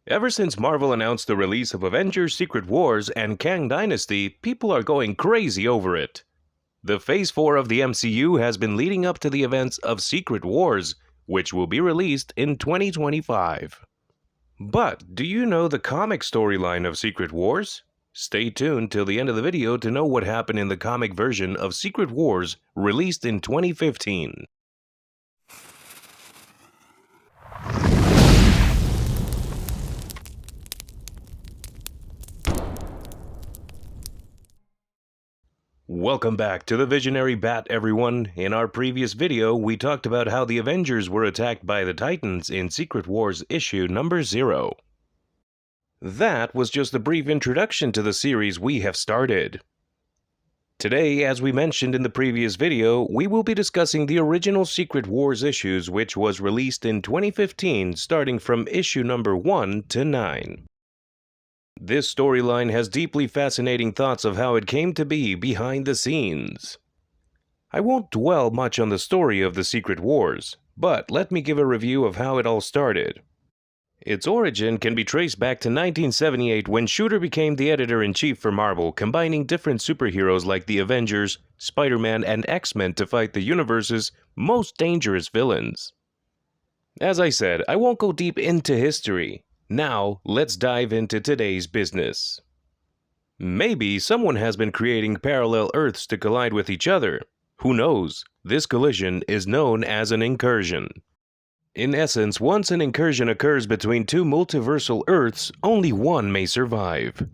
Ever since Marvel announced the release of Avengers Secret Wars and Kang Dynasty, people are going crazy over it. The Phase 4 of the MCU has been leading up to the events of Secret Wars, which will be released in 2025. But do you know the comic storyline of Secret Wars? Stay tuned till the end of the video to know what happened in the comic version of Secret Wars released in 2015. Welcome back to the Visionary Bat, everyone. In our previous video, we talked about how the Avengers were attacked by the Titans in Secret Wars issue number 0. That was just a brief introduction to the series we have started. Today, as we mentioned in the previous video, we will be discussing the original Secret Wars issues, which was released in 2015, starting from issue number 1 to 9. This storyline has deeply fascinating thoughts of how it came to be behind the scenes. I won't dwell much on the story of the Secret Wars, but let me give a review of how it all started. Its origin can be traced back to 1978 when Shooter became the editor-in-chief for Marvel, combining different superheroes like the Avengers, Spider-Man, and X-Men to fight the universe's most dangerous villains. As I said, I won't go deep into history. Now, let's dive into today's business. Maybe someone has been creating parallel Earths to collide with each other. Who knows? This collision is known as an incursion. In essence, once an incursion occurs between two multiversal Earths, only one may survive.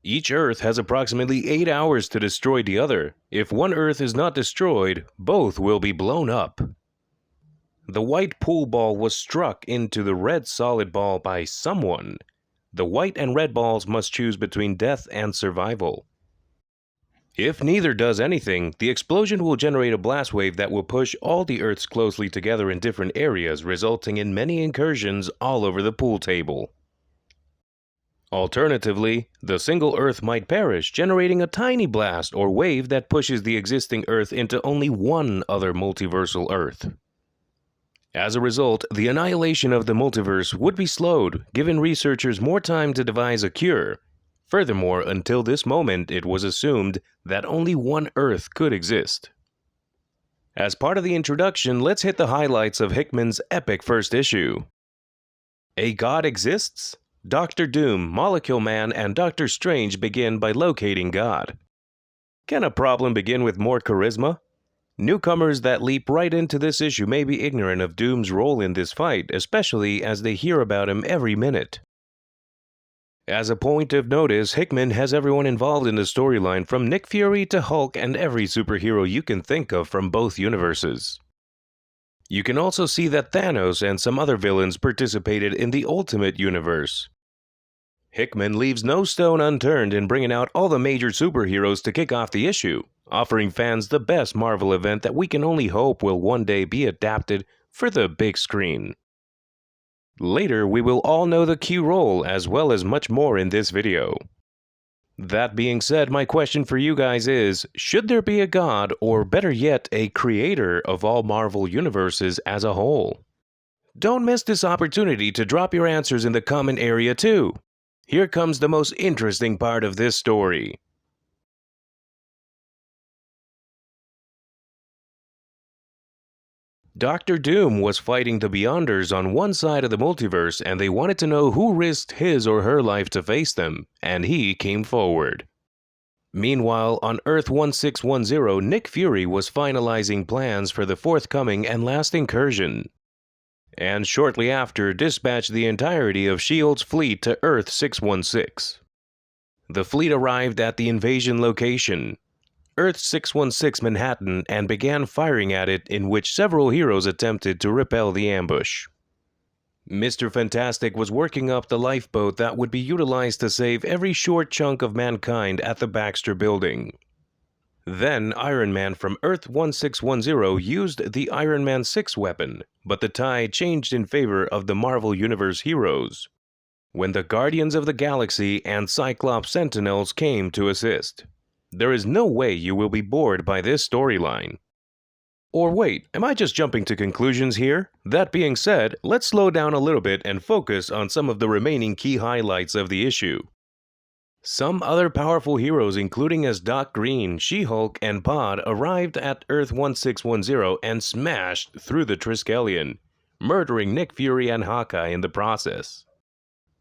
Each Earth has approximately 8 hours to destroy the other. If one Earth is not destroyed, both will be blown up. The white pool ball was struck into the red solid ball by someone. The white and red balls must choose between death and survival. If neither does anything, the explosion will generate a blast wave that will push all the Earths closely together in different areas, resulting in many incursions all over the pool table. Alternatively, the single Earth might perish, generating a tiny blast or wave that pushes the existing Earth into only one other multiversal Earth. As a result, the annihilation of the multiverse would be slowed, giving researchers more time to devise a cure. Furthermore, until this moment, it was assumed that only one Earth could exist. As part of the introduction, let's hit the highlights of Hickman's epic first issue. A God exists? Dr. Doom, Molecule Man, and Doctor Strange begin by locating God. Can a problem begin with more charisma? Newcomers that leap right into this issue may be ignorant of Doom's role in this fight, especially as they hear about him every minute. As a point of notice, Hickman has everyone involved in the storyline from Nick Fury to Hulk and every superhero you can think of from both universes. You can also see that Thanos and some other villains participated in the Ultimate Universe. Hickman leaves no stone unturned in bringing out all the major superheroes to kick off the issue, offering fans the best Marvel event that we can only hope will one day be adapted for the big screen. Later, we will all know the key role as well as much more in this video. That being said, my question for you guys is, should there be a God, or better yet, a creator of all Marvel universes as a whole? Don't miss this opportunity to drop your answers in the comment area too. Here comes the most interesting part of this story. Dr. Doom was fighting the Beyonders on one side of the multiverse, and they wanted to know who risked his or her life to face them, and he came forward. Meanwhile, on Earth 1610, Nick Fury was finalizing plans for the forthcoming and last incursion, and shortly after dispatched the entirety of S.H.I.E.L.D.'s fleet to Earth 616. The fleet arrived at the invasion location, Earth 616 Manhattan, and began firing at it, in which several heroes attempted to repel the ambush. Mr. Fantastic was working up the lifeboat that would be utilized to save every short chunk of mankind at the Baxter Building. Then Iron Man from Earth 1610 used the Iron Man 6 weapon, but the tide changed in favor of the Marvel Universe heroes, when the Guardians of the Galaxy and Cyclops Sentinels came to assist. There is no way you will be bored by this storyline. Or wait, am I just jumping to conclusions here? That being said, let's slow down a little bit and focus on some of the remaining key highlights of the issue. Some other powerful heroes, including as Doc Green, She-Hulk, and Pod, arrived at Earth 1610 and smashed through the Triskelion, murdering Nick Fury and Hawkeye in the process.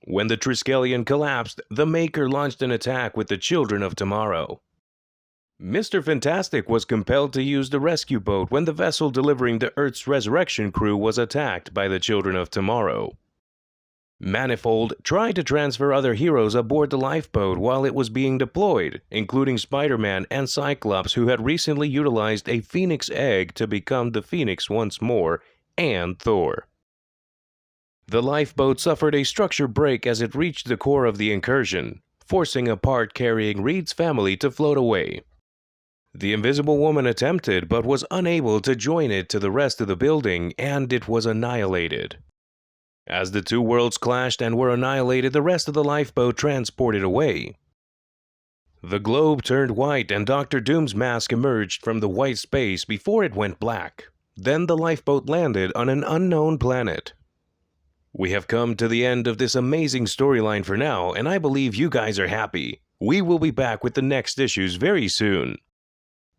When the Triskelion collapsed, the Maker launched an attack with the Children of Tomorrow. Mr. Fantastic was compelled to use the rescue boat when the vessel delivering the Earth's resurrection crew was attacked by the Children of Tomorrow. Manifold tried to transfer other heroes aboard the lifeboat while it was being deployed, including Spider-Man and Cyclops, who had recently utilized a Phoenix egg to become the Phoenix once more, and Thor. The lifeboat suffered a structure break as it reached the core of the Incursion, forcing a part carrying Reed's family to float away. The Invisible Woman attempted but was unable to join it to the rest of the building, and it was annihilated. As the two worlds clashed and were annihilated, the rest of the lifeboat transported away. The globe turned white and Doctor Doom's mask emerged from the white space before it went black. Then the lifeboat landed on an unknown planet. We have come to the end of this amazing storyline for now, and I believe you guys are happy. We will be back with the next issues very soon.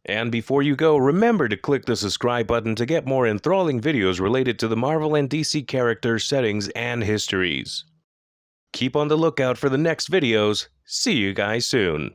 And before you go, remember to click the subscribe button to get more enthralling videos related to the Marvel and DC characters, settings, and histories. Keep on the lookout for the next videos. See you guys soon.